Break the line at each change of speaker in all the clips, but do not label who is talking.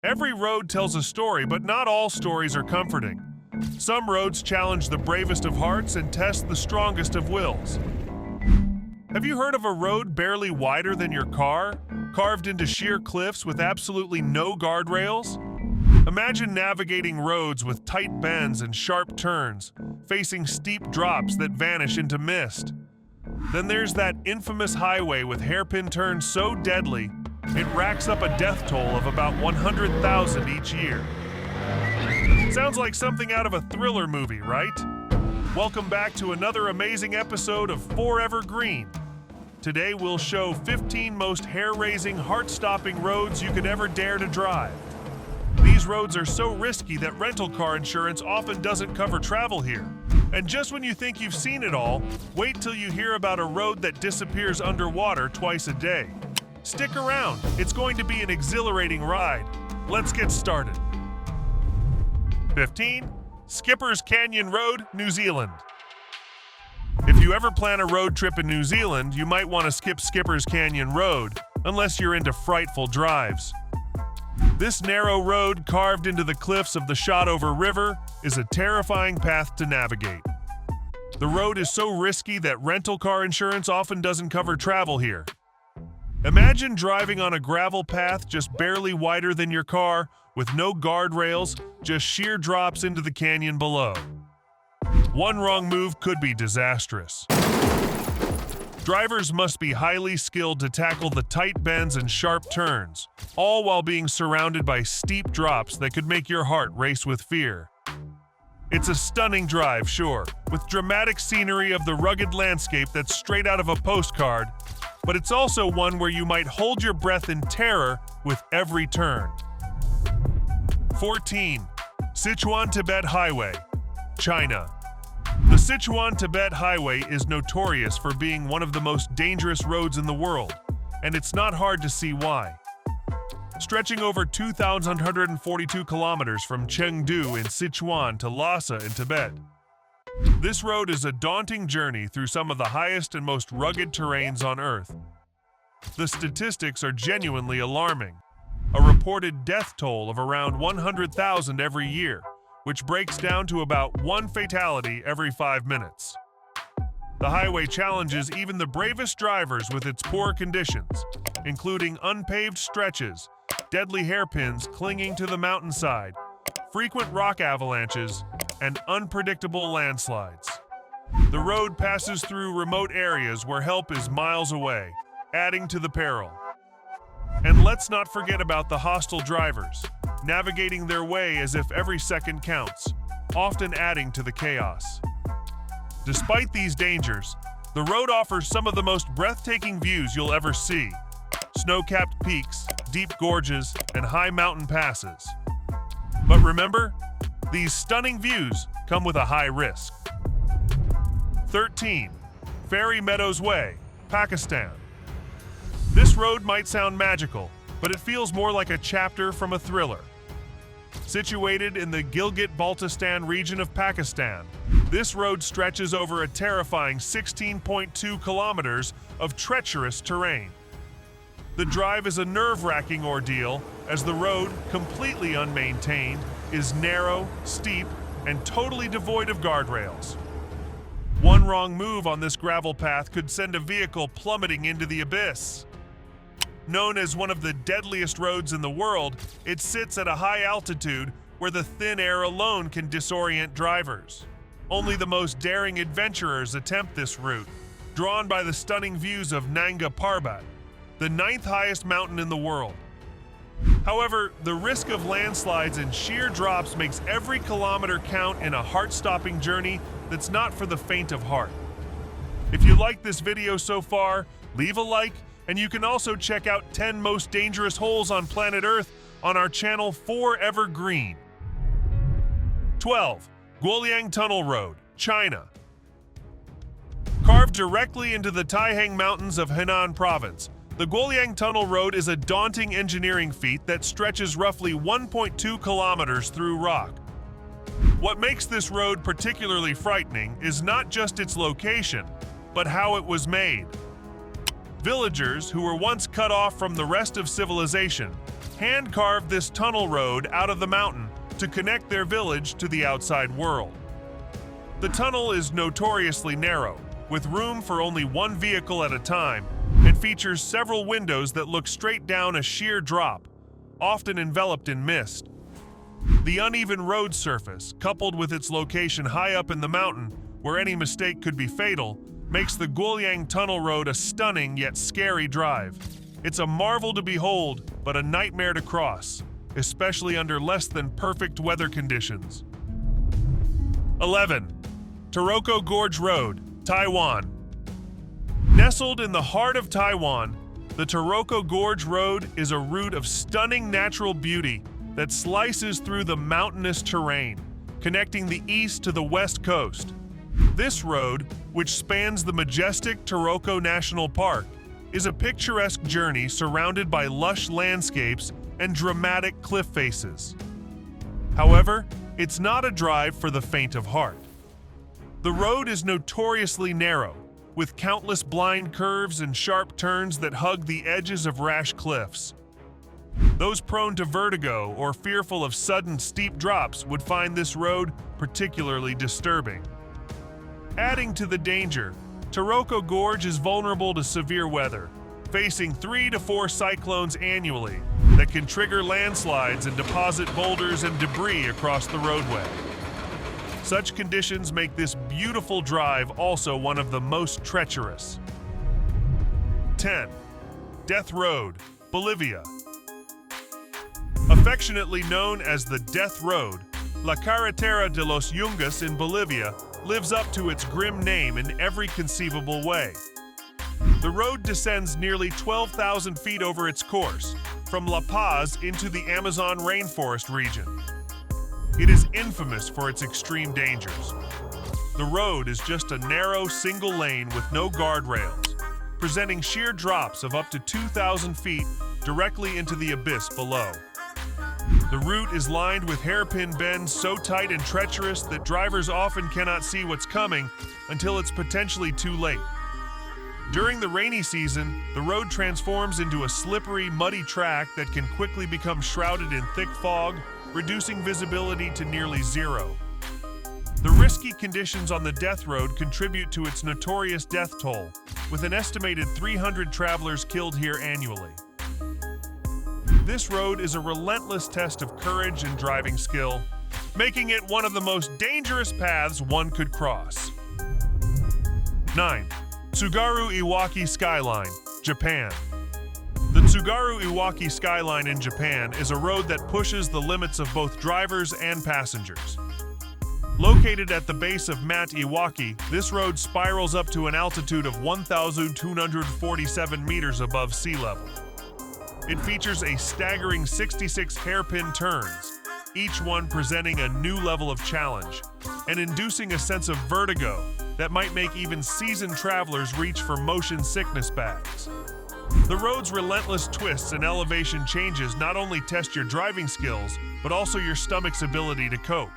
Every road tells a story, but not all stories are comforting. Some roads challenge the bravest of hearts and test the strongest of wills. Have you heard of a road barely wider than your car, carved into sheer cliffs with absolutely no guardrails? Imagine navigating roads with tight bends and sharp turns, facing steep drops that vanish into mist. Then there's that infamous highway with hairpin turns so deadly, it racks up a death toll of about 100,000 each year. Sounds like something out of a thriller movie, right? Welcome back to another amazing episode of Forever Green. Today we'll show 15 most hair-raising, heart-stopping roads you could ever dare to drive. These roads are so risky that rental car insurance often doesn't cover travel here. And just when you think you've seen it all, wait till you hear about a road that disappears underwater twice a day. Stick around, it's going to be an exhilarating ride. Let's get started. 15. Skipper's Canyon Road, New Zealand. If you ever plan a road trip in New Zealand, you might want to skip Skipper's Canyon Road, unless you're into frightful drives. This narrow road, carved into the cliffs of the Shotover River, is a terrifying path to navigate. The road is so risky that rental car insurance often doesn't cover travel here. Imagine driving on a gravel path just barely wider than your car, with no guardrails, just sheer drops into the canyon below. One wrong move could be disastrous. Drivers must be highly skilled to tackle the tight bends and sharp turns, all while being surrounded by steep drops that could make your heart race with fear. It's a stunning drive, sure, with dramatic scenery of the rugged landscape that's straight out of a postcard, but it's also one where you might hold your breath in terror with every turn. 14. Sichuan-Tibet Highway, China. The Sichuan-Tibet Highway is notorious for being one of the most dangerous roads in the world, and it's not hard to see why. Stretching over 2,142 kilometers from Chengdu in Sichuan to Lhasa in Tibet. This road is a daunting journey through some of the highest and most rugged terrains on Earth. The statistics are genuinely alarming. A reported death toll of around 100,000 every year, which breaks down to about one fatality every 5 minutes. The highway challenges even the bravest drivers with its poor conditions, including unpaved stretches, deadly hairpins clinging to the mountainside, frequent rock avalanches, and unpredictable landslides. The road passes through remote areas where help is miles away, adding to the peril. And let's not forget about the hostile drivers, navigating their way as if every second counts, often adding to the chaos. Despite these dangers, the road offers some of the most breathtaking views you'll ever see: snow-capped peaks, deep gorges, and high mountain passes. But remember, these stunning views come with a high risk. 13. Fairy Meadows Way, Pakistan. This road might sound magical, but it feels more like a chapter from a thriller. Situated in the Gilgit-Baltistan region of Pakistan, this road stretches over a terrifying 16.2 kilometers of treacherous terrain. The drive is a nerve-wracking ordeal, as the road, completely unmaintained, is narrow, steep, and totally devoid of guardrails. One wrong move on this gravel path could send a vehicle plummeting into the abyss. Known as one of the deadliest roads in the world, it sits at a high altitude where the thin air alone can disorient drivers. Only the most daring adventurers attempt this route, drawn by the stunning views of Nanga Parbat, the 9th highest mountain in the world. However, the risk of landslides and sheer drops makes every kilometer count in a heart-stopping journey that's not for the faint of heart. If you liked this video so far, leave a like, and you can also check out 10 most dangerous holes on planet Earth on our channel Forever Green. 12. Guoliang Tunnel Road, China. Carved directly into the Taihang Mountains of Henan Province, the Guoliang Tunnel Road is a daunting engineering feat that stretches roughly 1.2 kilometers through rock. What makes this road particularly frightening is not just its location, but how it was made. Villagers, who were once cut off from the rest of civilization, hand-carved this tunnel road out of the mountain to connect their village to the outside world. The tunnel is notoriously narrow, with room for only one vehicle at a time, and features several windows that look straight down a sheer drop, often enveloped in mist. The uneven road surface, coupled with its location high up in the mountain, where any mistake could be fatal, makes the Guang Tunnel Road a stunning yet scary drive. It's a marvel to behold, but a nightmare to cross, especially under less than perfect weather conditions. 11. Tooco Gorge Road, Taiwan. Nestled in the heart of Taiwan, the Tooco Gorge Road is a route of stunning natural beauty that slices through the mountainous terrain, connecting the east to the west coast. This road, which spans the majestic Tooco National Park, is a picturesque journey surrounded by lush landscapes and dramatic cliff faces. However, it's not a drive for the faint of heart. The road is notoriously narrow, with countless blind curves and sharp turns that hug the edges of rash cliffs. Those prone to vertigo or fearful of sudden steep drops would find this road particularly disturbing. Adding to the danger, Tooco Gorge is vulnerable to severe weather, facing 3 to 4 cyclones annually that can trigger landslides and deposit boulders and debris across the roadway. Such conditions make this beautiful drive also one of the most treacherous. 10. Death Road, Bolivia. Affectionately known as the Death Road, La Carretera de los Yungas in Bolivia lives up to its grim name in every conceivable way. The road descends nearly 12,000 feet over its course, from La Paz into the Amazon rainforest region. It is infamous for its extreme dangers. The road is just a narrow single lane with no guardrails, presenting sheer drops of up to 2,000 feet directly into the abyss below. The route is lined with hairpin bends so tight and treacherous that drivers often cannot see what's coming until it's potentially too late. During the rainy season, the road transforms into a slippery, muddy track that can quickly become shrouded in thick fog, reducing visibility to nearly zero. The risky conditions on the death road contribute to its notorious death toll, with an estimated 300 travelers killed here annually. This road is a relentless test of courage and driving skill, making it one of the most dangerous paths one could cross. 9. Sugaru Iaki Skyline, Japan. The Sugaru Iaki Skyline in Japan is a road that pushes the limits of both drivers and passengers. Located at the base of Mount Iaki, this road spirals up to an altitude of 1,247 meters above sea level. It features a staggering 66 hairpin turns, each one presenting a new level of challenge and inducing a sense of vertigo that might make even seasoned travelers reach for motion sickness bags. The road's relentless twists and elevation changes not only test your driving skills, but also your stomach's ability to cope.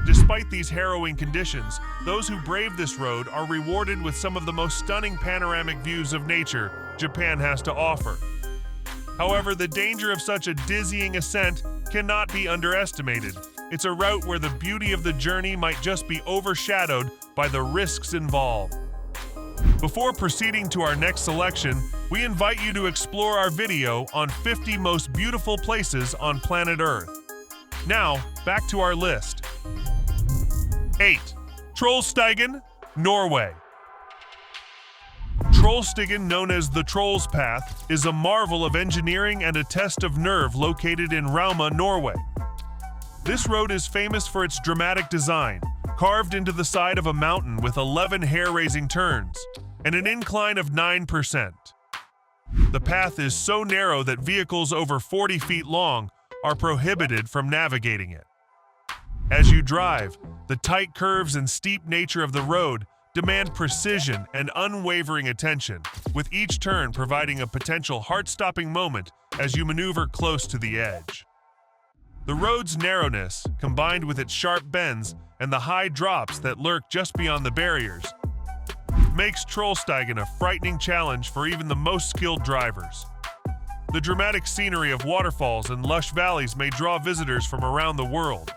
Despite these harrowing conditions, those who brave this road are rewarded with some of the most stunning panoramic views of nature Japan has to offer. However, the danger of such a dizzying ascent cannot be underestimated. It's a route where the beauty of the journey might just be overshadowed by the risks involved. Before proceeding to our next selection, we invite you to explore our video on 50 most beautiful places on planet Earth. Now, back to our list. 8. Trollstigen, Norway. Trollstigen, known as the Troll's Path, is a marvel of engineering and a test of nerve located in Rauma, Norway. This road is famous for its dramatic design, carved into the side of a mountain with 11 hair-raising turns and an incline of 9%. The path is so narrow that vehicles over 40 feet long are prohibited from navigating it. As you drive, the tight curves and steep nature of the road demand precision and unwavering attention, with each turn providing a potential heart-stopping moment as you maneuver close to the edge. The road's narrowness, combined with its sharp bends and the high drops that lurk just beyond the barriers, makes Trollstigen a frightening challenge for even the most skilled drivers. The dramatic scenery of waterfalls and lush valleys may draw visitors from around the world,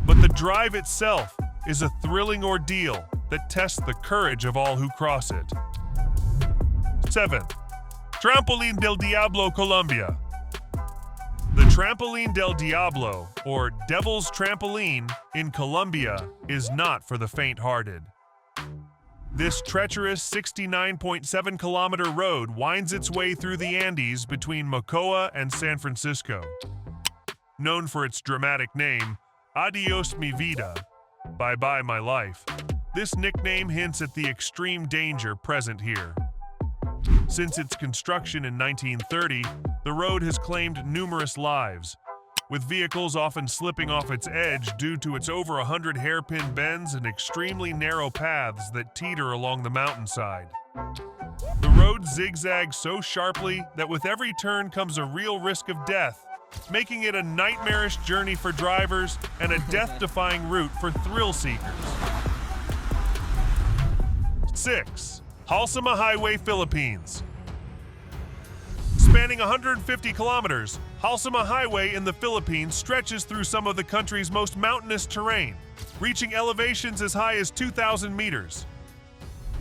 but the drive itself is a thrilling ordeal that tests the courage of all who cross it. 7. Trampoline del Diablo, Colombia. The Trampoline del Diablo, or Devil's Trampoline, in Colombia is not for the faint-hearted. This treacherous 69.7-kilometer road winds its way through the Andes between Mocoa and San Francisco. Known for its dramatic name, Adios mi vida, bye-bye my life, this nickname hints at the extreme danger present here. Since its construction in 1930, the road has claimed numerous lives, with vehicles often slipping off its edge due to its over 100 hairpin bends and extremely narrow paths that teeter along the mountainside. The road zigzags so sharply that with every turn comes a real risk of death, making it a nightmarish journey for drivers and a death-defying route for thrill seekers. 6. Halsema Highway, Philippines. Spanning 150 kilometers, Halsema Highway in the Philippines stretches through some of the country's most mountainous terrain, reaching elevations as high as 2,000 meters.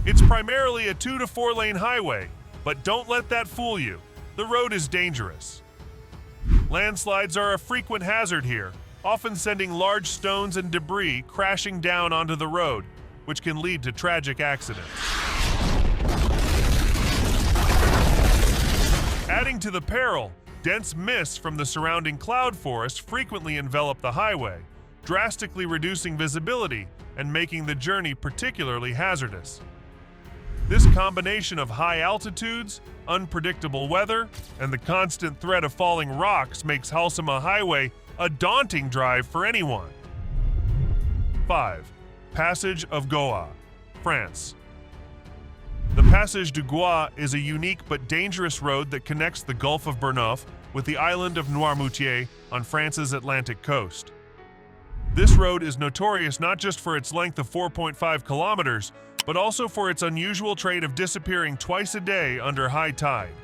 It's primarily a 2 to 4 lane highway, but don't let that fool you. The road is dangerous. Landslides are a frequent hazard here, often sending large stones and debris crashing down onto the road, which can lead to tragic accidents. Adding to the peril, dense mists from the surrounding cloud forest frequently envelop the highway, drastically reducing visibility and making the journey particularly hazardous. This combination of high altitudes, unpredictable weather, and the constant threat of falling rocks makes Halsema Highway a daunting drive for anyone. 5. Passage of Goa, France. The Passage du Goa is a unique but dangerous road that connects the Gulf of Bourneuf with the island of Noirmoutier on France's Atlantic coast. This road is notorious not just for its length of 4.5 kilometers, but also for its unusual trait of disappearing twice a day under high tide.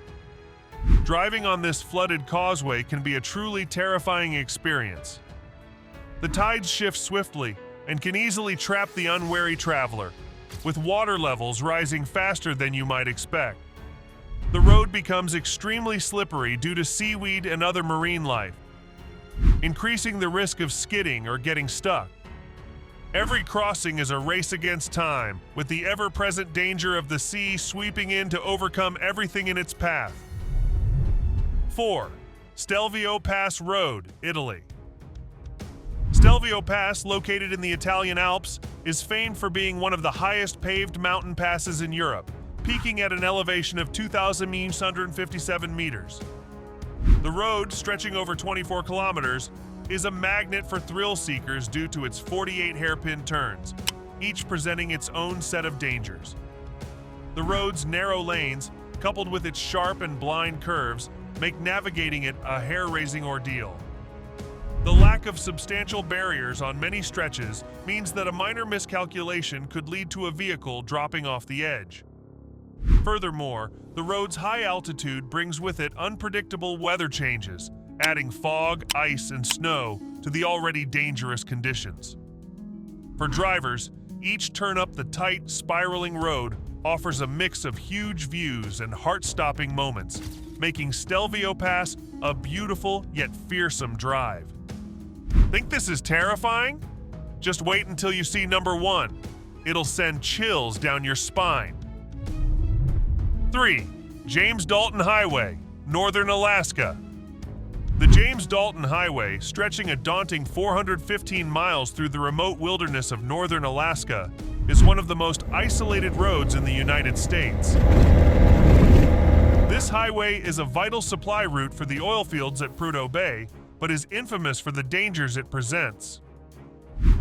Driving on this flooded causeway can be a truly terrifying experience. The tides shift swiftly and can easily trap the unwary traveler, with water levels rising faster than you might expect. The road becomes extremely slippery due to seaweed and other marine life, increasing the risk of skidding or getting stuck. Every crossing is a race against time, with the ever-present danger of the sea sweeping in to overcome everything in its path. 4. Stelvio Pass Road, Italy. Stelvio Pass, located in the Italian Alps, is famed for being one of the highest paved mountain passes in Europe, peaking at an elevation of 2,157 meters. The road, stretching over 24 kilometers, is a magnet for thrill seekers due to its 48 hairpin turns, each presenting its own set of dangers. The road's narrow lanes, coupled with its sharp and blind curves, make navigating it a hair-raising ordeal. The lack of substantial barriers on many stretches means that a minor miscalculation could lead to a vehicle dropping off the edge. Furthermore, the road's high altitude brings with it unpredictable weather changes, adding fog, ice, and snow to the already dangerous conditions. For drivers, each turn up the tight, spiraling road offers a mix of huge views and heart-stopping moments, making Stelvio Pass a beautiful yet fearsome drive. Think this is terrifying? Just wait until you see number 1. It'll send chills down your spine. 3. James Dalton Highway, Northern Alaska. The James Dalton Highway, stretching a daunting 415 miles through the remote wilderness of northern Alaska, is one of the most isolated roads in the United States. This highway is a vital supply route for the oil fields at Prudhoe Bay, but is infamous for the dangers it presents.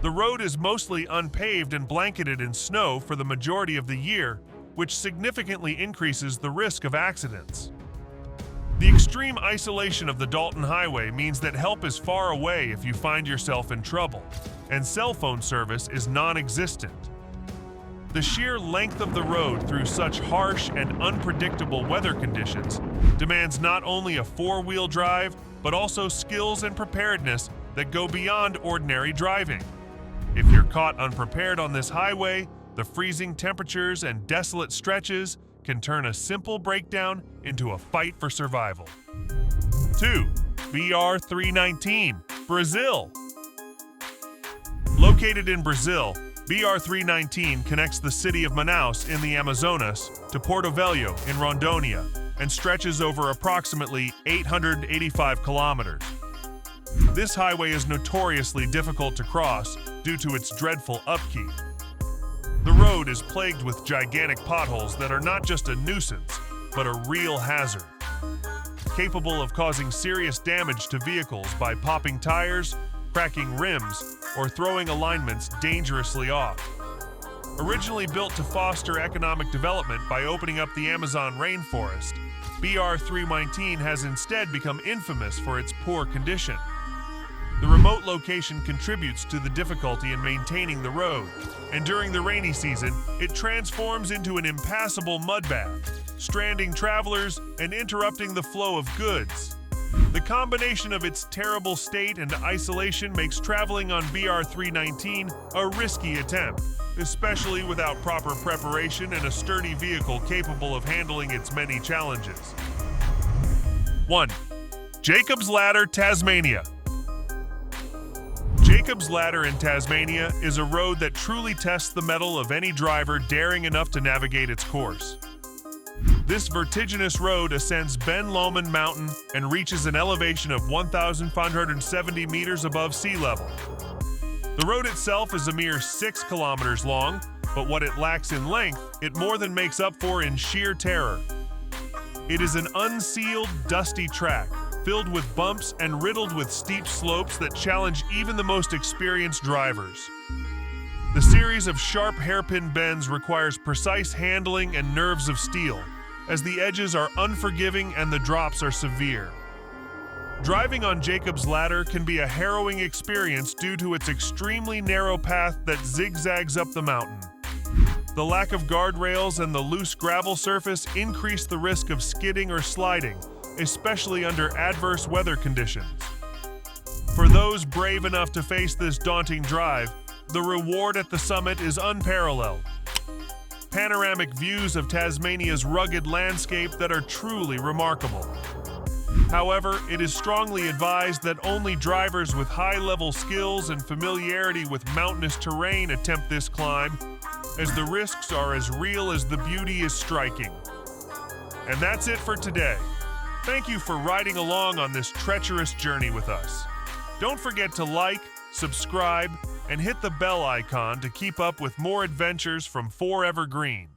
The road is mostly unpaved and blanketed in snow for the majority of the year, which significantly increases the risk of accidents. The extreme isolation of the Dalton Highway means that help is far away if you find yourself in trouble, and cell phone service is non-existent. The sheer length of the road through such harsh and unpredictable weather conditions demands not only a four-wheel drive, but also skills and preparedness that go beyond ordinary driving. If you're caught unprepared on this highway, the freezing temperatures and desolate stretches can turn a simple breakdown into a fight for survival. 2. BR319 Brazil. Located in Brazil, BR319 connects the city of Manaus in the Amazonas to Porto Velho in Rondônia and stretches over approximately 885 kilometers. This highway is notoriously difficult to cross due to its dreadful upkeep. The road is plagued with gigantic potholes that are not just a nuisance, but a real hazard, capable of causing serious damage to vehicles by popping tires, cracking rims, or throwing alignments dangerously off. Originally built to foster economic development by opening up the Amazon rainforest, BR319 has instead become infamous for its poor condition. The remote location contributes to the difficulty in maintaining the road, and during the rainy season, it transforms into an impassable mudbath, stranding travelers and interrupting the flow of goods. The combination of its terrible state and isolation makes traveling on BR319 a risky attempt, especially without proper preparation and a sturdy vehicle capable of handling its many challenges. 1. Jacob's Ladder, Tasmania. Jacob's Ladder in Tasmania is a road that truly tests the mettle of any driver daring enough to navigate its course. This vertiginous road ascends Ben Lomond Mountain and reaches an elevation of 1,570 meters above sea level. The road itself is a mere 6 kilometers long, but what it lacks in length, it more than makes up for in sheer terror. It is an unsealed, dusty track, filled with bumps and riddled with steep slopes that challenge even the most experienced drivers. The series of sharp hairpin bends requires precise handling and nerves of steel, as the edges are unforgiving and the drops are severe. Driving on Jacob's Ladder can be a harrowing experience due to its extremely narrow path that zigzags up the mountain. The lack of guardrails and the loose gravel surface increase the risk of skidding or sliding, especially under adverse weather conditions. For those brave enough to face this daunting drive, the reward at the summit is unparalleled. Panoramic views of Tasmania's rugged landscape that are truly remarkable. However, it is strongly advised that only drivers with high-level skills and familiarity with mountainous terrain attempt this climb, as the risks are as real as the beauty is striking. And that's it for today. Thank you for riding along on this treacherous journey with us. Don't forget to like, subscribe, and hit the bell icon to keep up with more adventures from Forever Green.